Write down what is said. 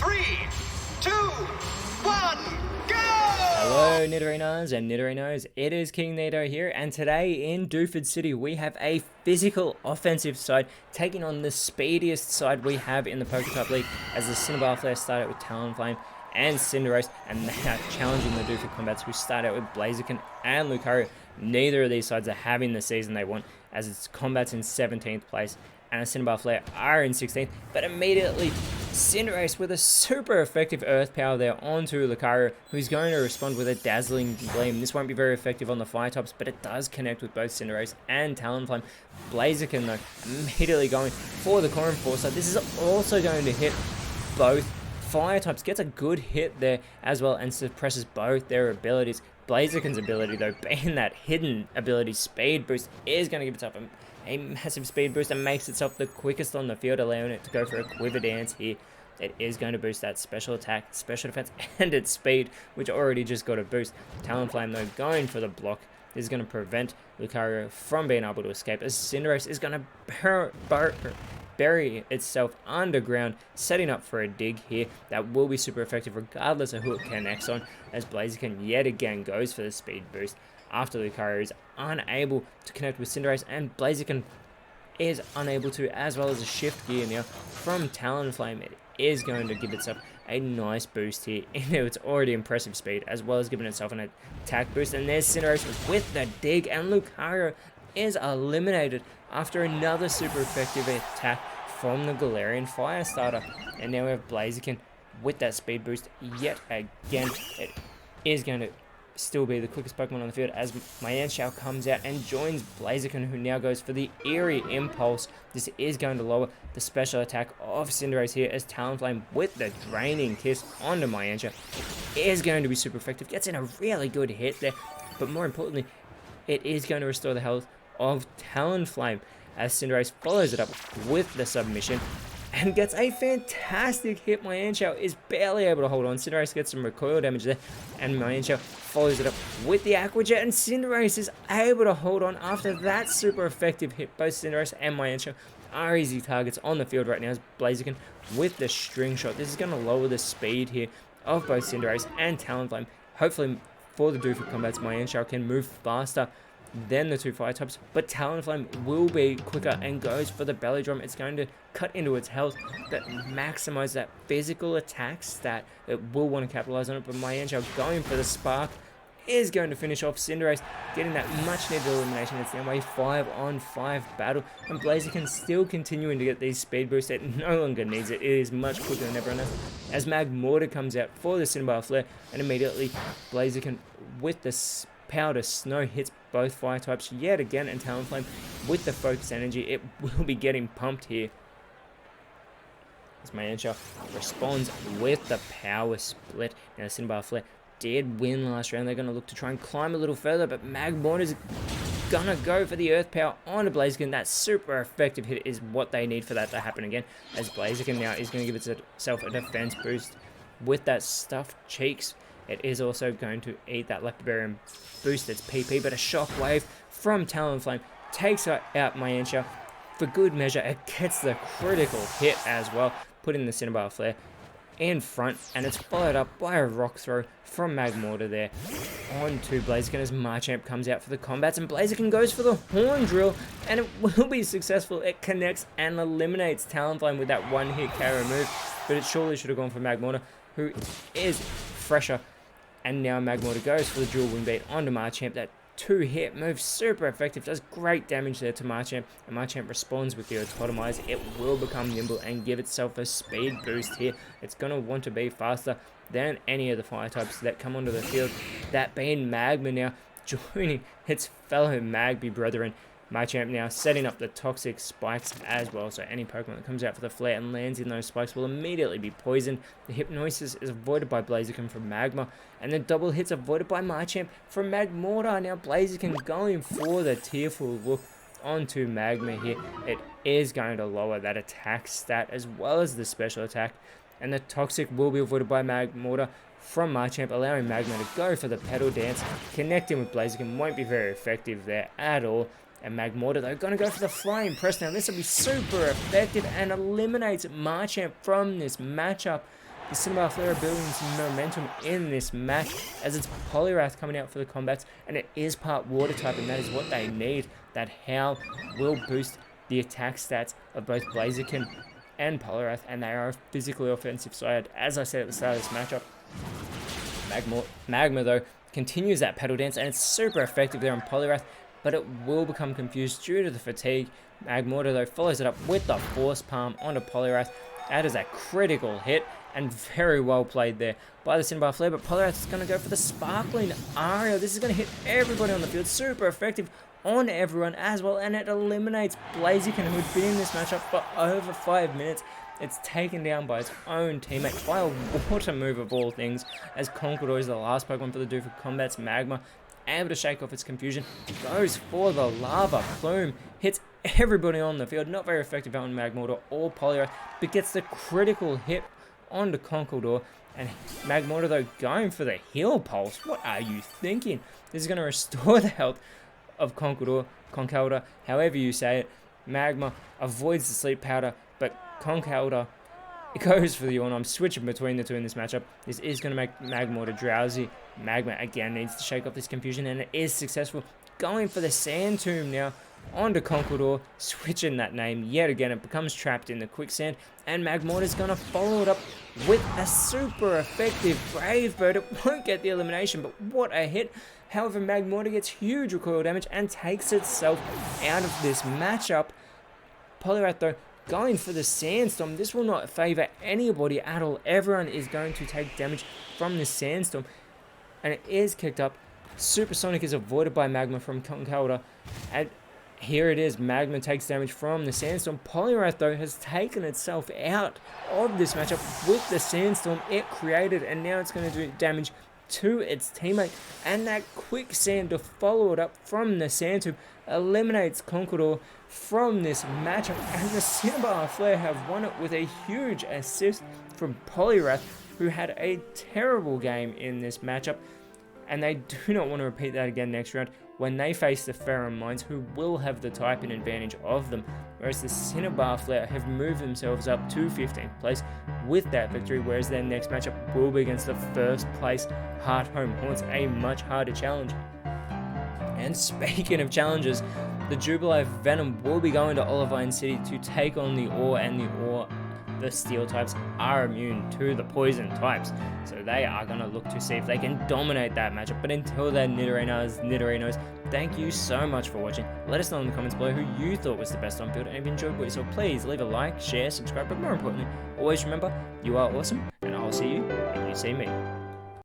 3, 2, 1, go! Hello Nidorinas and Nidorinos, it is KingNido here, and today in Dooford City we have a physical offensive side taking on the speediest side we have in the PokeType League, as the Cinnabar Flare start out with Talonflame and Cinderace, and they are challenging the Dooford Combats, who start out with Blaziken and Lucario. Neither of these sides are having the season they want, as its Combats in 17th place and a Cinnabar Flare are in 16th, but immediately Cinderace with a super effective Earth Power there onto Lucario, who's going to respond with a Dazzling Gleam. This won't be very effective on the Fire types, but it does connect with both Cinderace and Talonflame. Blaziken though, immediately going for the Core Enforcer. This is also going to hit both Fire types, gets a good hit there as well, and suppresses both their abilities. Blaziken's ability though, being that hidden ability Speed Boost, is going to give itself a massive speed boost and makes itself the quickest on the field, allowing it to go for a Quiver Dance here. It is going to boost that special attack, special defense, and its speed, which already just got a boost. Talonflame though, going for the block. This is going to prevent Lucario from being able to escape, as Cinderace is going to bury itself underground, setting up for a dig here that will be super effective regardless of who it connects on, as Blaziken yet again goes for the speed boost after Lucario is unable to connect with Cinderace, and Blaziken is unable to, as well as a shift gear now from Talonflame. It is going to give itself a nice boost here into its already impressive speed, as well as giving itself an attack boost. And there's Cinderace with the dig, and Lucario is eliminated after another super effective attack from the Galarian Fire Starter. And now we have Blaziken with that speed boost yet again. It is going to still be the quickest Pokemon on the field, as Mienshao comes out and joins Blaziken, who now goes for the Eerie Impulse. This is going to lower the special attack of Cinderace here, as Talonflame with the Draining Kiss onto Mienshao is going to be super effective. Gets in a really good hit there, but more importantly, it is going to restore the health of Talonflame, as Cinderace follows it up with the Submission and gets a fantastic hit. Mienshao is barely able to hold on. Cinderace gets some recoil damage there, and Mienshao follows it up with the Aqua Jet, and Cinderace is able to hold on after that super effective hit. Both Cinderace and Mienshao are easy targets on the field right now, as Blaziken with the String Shot. This is going to lower the speed here of both Cinderace and Talonflame. Hopefully for the Dooford Combats, Mienshao can move faster than the two Fire types, but Talonflame will be quicker and goes for the Belly Drum. It's going to cut into its health, but maximize that physical attack stat. It will want to capitalize on it, but Mienshao going for the Spark is going to finish off Cinderace, getting that much needed elimination. It's now a 5-on-5 battle, and Blaziken still continuing to get these speed boosts. It no longer needs it. It is much quicker than everyone else, as Magmortar comes out for the Cinnabar Flare, and immediately Blaziken with the Powder Snow hits both Fire types yet again, and Talonflame with the Focus Energy, it will be getting pumped here, as Mienshao responds with the Power Split. Now Cinnabar Flare did win last round. They're going to look to try and climb a little further, but Magmortar is going to go for the Earth Power onto Blaziken. That super effective hit is what they need for that to happen again, as Blaziken now is going to give itself a defense boost with that Stuffed Cheeks. It is also going to eat that Leopard Berry and boost its PP, but a Shockwave from Talonflame takes out Mienshao. For good measure, it gets the critical hit as well, putting the Cinnabar Flare in front, and it's followed up by a Rock Throw from Magmortar there onto Blaziken, as Machamp comes out for the Combats, and Blaziken goes for the Horn Drill, and it will be successful. It connects and eliminates Talonflame with that one-hit KO move, but it surely should have gone for Magmortar, who is fresher. And now Magmortar goes for the dual Wing Beat onto Machamp. That two-hit move, super effective, does great damage there to Machamp, and Machamp responds with the Autotomize. It will become nimble and give itself a speed boost here. It's going to want to be faster than any of the Fire types that come onto the field, that being Magma now joining its fellow Magby brethren. Machamp now setting up the Toxic Spikes as well, so any Pokemon that comes out for the Flare and lands in those spikes will immediately be poisoned. The Hypnosis is avoided by Blaziken from Magma, and the double hits avoided by Machamp from Magmortar. Now Blaziken going for the Tearful look onto Magma here. It is going to lower that attack stat as well as the special attack, and the Toxic will be avoided by Magmortar from Machamp, allowing Magma to go for the Petal Dance. Connecting with Blaziken won't be very effective there at all. And Magmortar, though, going to go for the Flying Press now. This will be super effective and eliminates Machamp from this matchup. The Cinnabar Flare are building some momentum in this match as it's Poliwrath coming out for the combats, and it is part water type, and that is what they need. That Howl will boost the attack stats of both Blaziken and Poliwrath, and they are a physically offensive side, as I said at the start of this matchup. Magma, though, continues that pedal dance, and it's super effective there on Poliwrath, but it will become confused due to the fatigue. Magmortar, though, follows it up with the Force Palm onto Poliwrath. That is a critical hit, and very well played there by the Cinnabar Flare, but Poliwrath is going to go for the Sparkling Aria. This is going to hit everybody on the field, super effective on everyone as well, and it eliminates Blaziken, who had been in this matchup for over 5 minutes. It's taken down by its own teammate, by a water move of all things, as Conkeldurr is the last Pokemon for the Doofus combats. Magma, able to shake off its confusion, goes for the Lava Plume, hits everybody on the field. Not very effective on Magmortar or Poliwrath, but gets the critical hit onto Conkeldurr. And Magmortar, though, going for the Heal Pulse. What are you thinking? This is going to restore the health of Conkeldurr, however you say it. Magma avoids the Sleep Powder, but Conkeldurr, it goes for the Yawn. I'm switching between the two in this matchup. This is going to make Magmortar drowsy. Magma, again, needs to shake off this confusion, and it is successful. Going for the Sand Tomb now onto Conkeldurr, switching that name yet again. It becomes trapped in the quicksand, and Magmortar is going to follow it up with a super effective Brave Bird. It won't get the elimination, but what a hit. However, Magmortar gets huge recoil damage and takes itself out of this matchup. Poliwrath, though, going for the Sandstorm. This will not favor anybody at all. Everyone is going to take damage from the Sandstorm, and it is kicked up. Supersonic is avoided by Magma from Conkeldurr, and here it is. Magma takes damage from the Sandstorm. Poliwrath, though, has taken itself out of this matchup with the Sandstorm it created, and now it's going to do damage to its teammate, and that Quicksand to follow it up from the Sand Tube eliminates Conkeldurr from this matchup, and the Cinnabar Flare have won it with a huge assist from Poliwrath, who had a terrible game in this matchup, and they do not want to repeat that again next round when they face the Ferrum Mines, who will have the typing advantage of them, whereas the Cinnabar Flare have moved themselves up to 15th place with that victory, whereas their next matchup will be against the first place Heart Home Haunts, a much harder challenge. And speaking of challenges, the Jubilee Venom will be going to Olivine City to take on the Ore, and the Steel types are immune to the Poison types, so they are going to look to see if they can dominate that matchup. But until then, Nidorinos, thank you so much for watching. Let us know in the comments below who you thought was the best on field, and if you enjoyed what you saw, please leave a like, share, subscribe, but more importantly, always remember, you are awesome, and I'll see you when you see me.